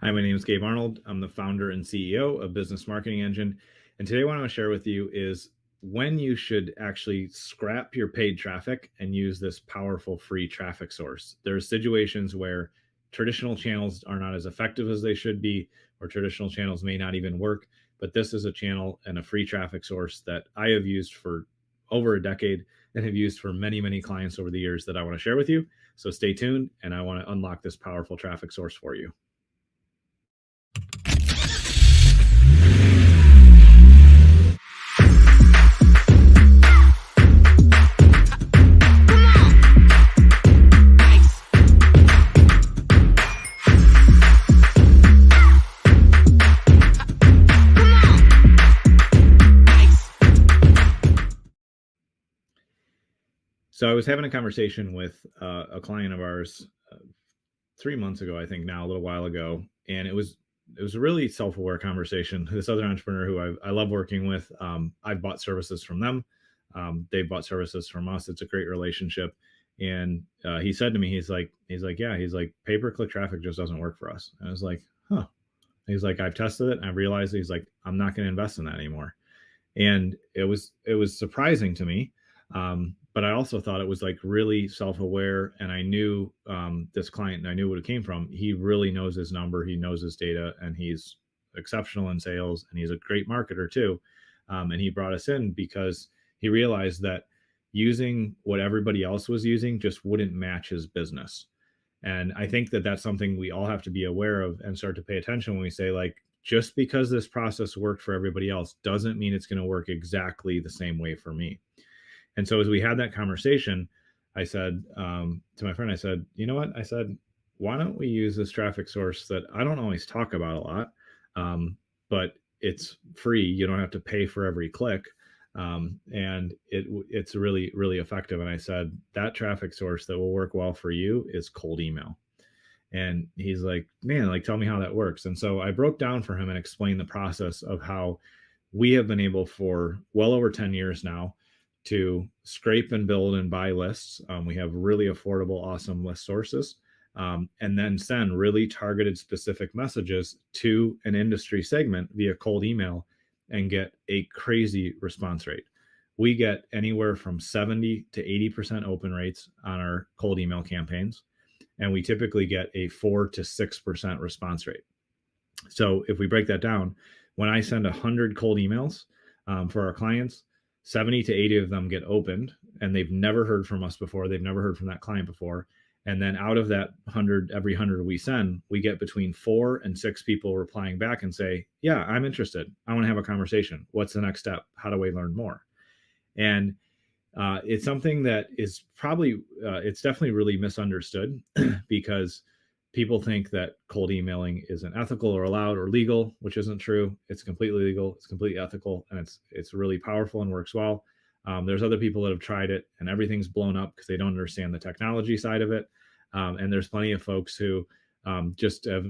Hi, my name is Gabe Arnold. I'm the founder and CEO of Business Marketing Engine. And today, what I want to share with you is when you should actually scrap your paid traffic and use this powerful free traffic source. There are situations where traditional channels are not as effective as they should be, or traditional channels may not even work. But this is a channel and a free traffic source that I have used for over a decade and have used for many, many clients over the years that I want to share with you. So stay tuned, and I want to unlock this powerful traffic source for you. So I was having a conversation with a client of ours 3 months ago, I think now, a little while ago, and it was a really self-aware conversation. This other entrepreneur who I love working with, I've bought services from them. They've bought services from us. It's a great relationship. And he said to me, yeah, he's like, pay-per-click traffic just doesn't work for us. And I was like, huh. He's like, I've tested it and I've realized, he's like, I'm not going to invest in that anymore. And it was surprising to me, but I also thought it was like really self-aware. And I knew this client, and I knew what it came from. He really knows his number, he knows his data, and he's exceptional in sales, and he's a great marketer too. And he brought us in because he realized that using what everybody else was using just wouldn't match his business. And I think that that's something we all have to be aware of and start to pay attention when we say, like, just because this process worked for everybody else doesn't mean it's going to work exactly the same way for me. And so as we had that conversation, I said to my friend, I said, you know what? I said, why don't we use this traffic source that I don't always talk about a lot, but it's free. You don't have to pay for every click. And it's really, really effective. And I said, that traffic source that will work well for you is cold email. And he's like, man, like, tell me how that works. And so I broke down for him and explained the process of how we have been able for well over 10 years now to scrape and build and buy lists. We have really affordable, awesome list sources, and then send really targeted, specific messages to an industry segment via cold email and get a crazy response rate. We get anywhere from 70 to 80% open rates on our cold email campaigns, and we typically get a 4 to 6% response rate. So if we break that down, when I send 100 cold emails for our clients, 70 to 80 of them get opened, and they've never heard from us before. They've never heard from that client before. And then out of that 100, every 100 we send, we get between 4 and 6 people replying back and say, yeah, I'm interested. I want to have a conversation. What's the next step? How do I learn more? And it's something that is probably, it's definitely really misunderstood because people think that cold emailing isn't ethical or allowed or legal, which isn't true. It's completely legal. It's completely ethical, and it's really powerful and works well. There's other people that have tried it, and everything's blown up because they don't understand the technology side of it. And there's plenty of folks who just have,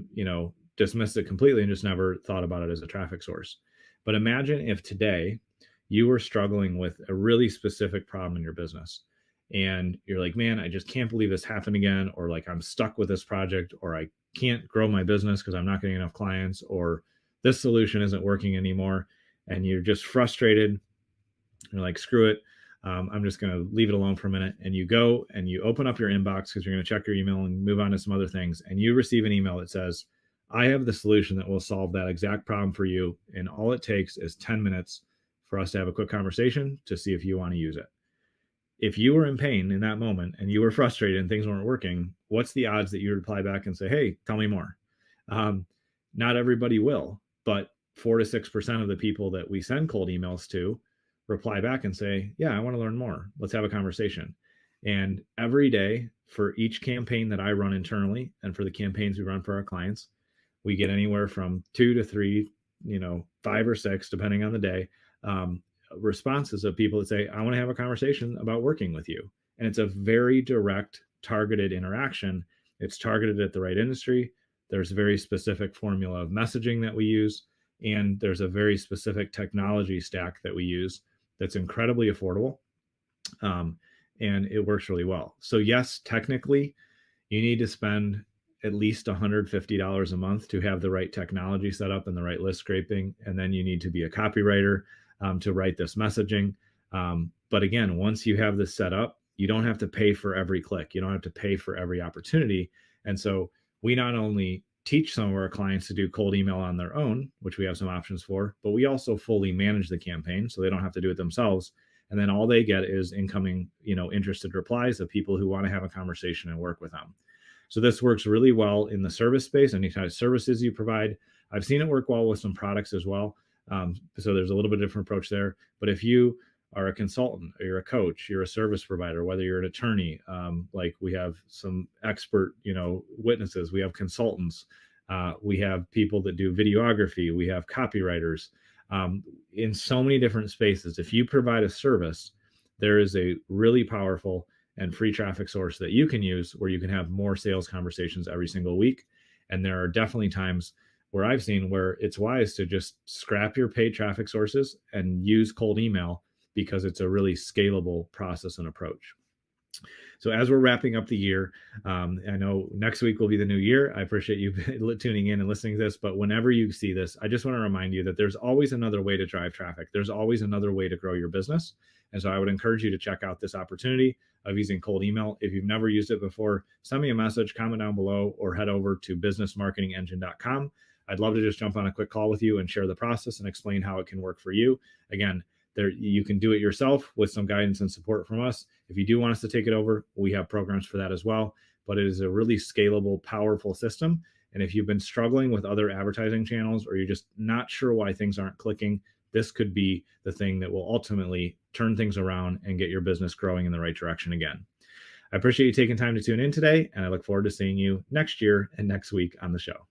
dismissed it completely and just never thought about it as a traffic source. But imagine if today you were struggling with a really specific problem in your business, and you're like, man, I just can't believe this happened again, or like, I'm stuck with this project, or I can't grow my business because I'm not getting enough clients, or this solution isn't working anymore, and you're just frustrated. You're like, screw it, I'm just going to leave it alone for a minute. And you go and you open up your inbox because you're going to check your email and move on to some other things, and you receive an email that says, I have the solution that will solve that exact problem for you, and all it takes is 10 minutes for us to have a quick conversation to see if you want to use it. If you were in pain in that moment and you were frustrated and things weren't working, what's the odds that you reply back and say, hey, tell me more? Um, Not everybody will, but 4 to 6% of the people that we send cold emails to reply back and say, yeah, I want to learn more. Let's have a conversation. And every day for each campaign that I run internally and for the campaigns we run for our clients, we get anywhere from 2 to 3, 5 or 6, depending on the day, responses of people that say, I want to have a conversation about working with you. And it's a very direct, targeted interaction. It's targeted at the right industry. There's a very specific formula of messaging that we use. And there's a very specific technology stack that we use that's incredibly affordable. And it works really well. So yes, technically, you need to spend at least $150 a month to have the right technology set up and the right list scraping. And then you need to be a copywriter to write this messaging. But again, once you have this set up, you don't have to pay for every click. You don't have to pay for every opportunity. And so we not only teach some of our clients to do cold email on their own, which we have some options for, but we also fully manage the campaign so they don't have to do it themselves. And then all they get is incoming, interested replies of people who want to have a conversation and work with them. So this works really well in the service space, any kind of services you provide. I've seen it work well with some products as well. So there's a little bit different approach there. But if you are a consultant or you're a coach, you're a service provider, whether you're an attorney, like we have some expert, witnesses, we have consultants, we have people that do videography, we have copywriters, in so many different spaces. If you provide a service, there is a really powerful and free traffic source that you can use where you can have more sales conversations every single week. And there are definitely times where I've seen where it's wise to just scrap your paid traffic sources and use cold email because it's a really scalable process and approach. So as we're wrapping up the year, I know next week will be the new year. I appreciate you tuning in and listening to this, but whenever you see this, I just want to remind you that there's always another way to drive traffic. There's always another way to grow your business. And so I would encourage you to check out this opportunity of using cold email. If you've never used it before, send me a message, comment down below, or head over to businessmarketingengine.com. I'd love to just jump on a quick call with you and share the process and explain how it can work for you. Again, you can do it yourself with some guidance and support from us. If you do want us to take it over, we have programs for that as well. But it is a really scalable, powerful system. And if you've been struggling with other advertising channels or you're just not sure why things aren't clicking, this could be the thing that will ultimately turn things around and get your business growing in the right direction again. I appreciate you taking time to tune in today, and I look forward to seeing you next year and next week on the show.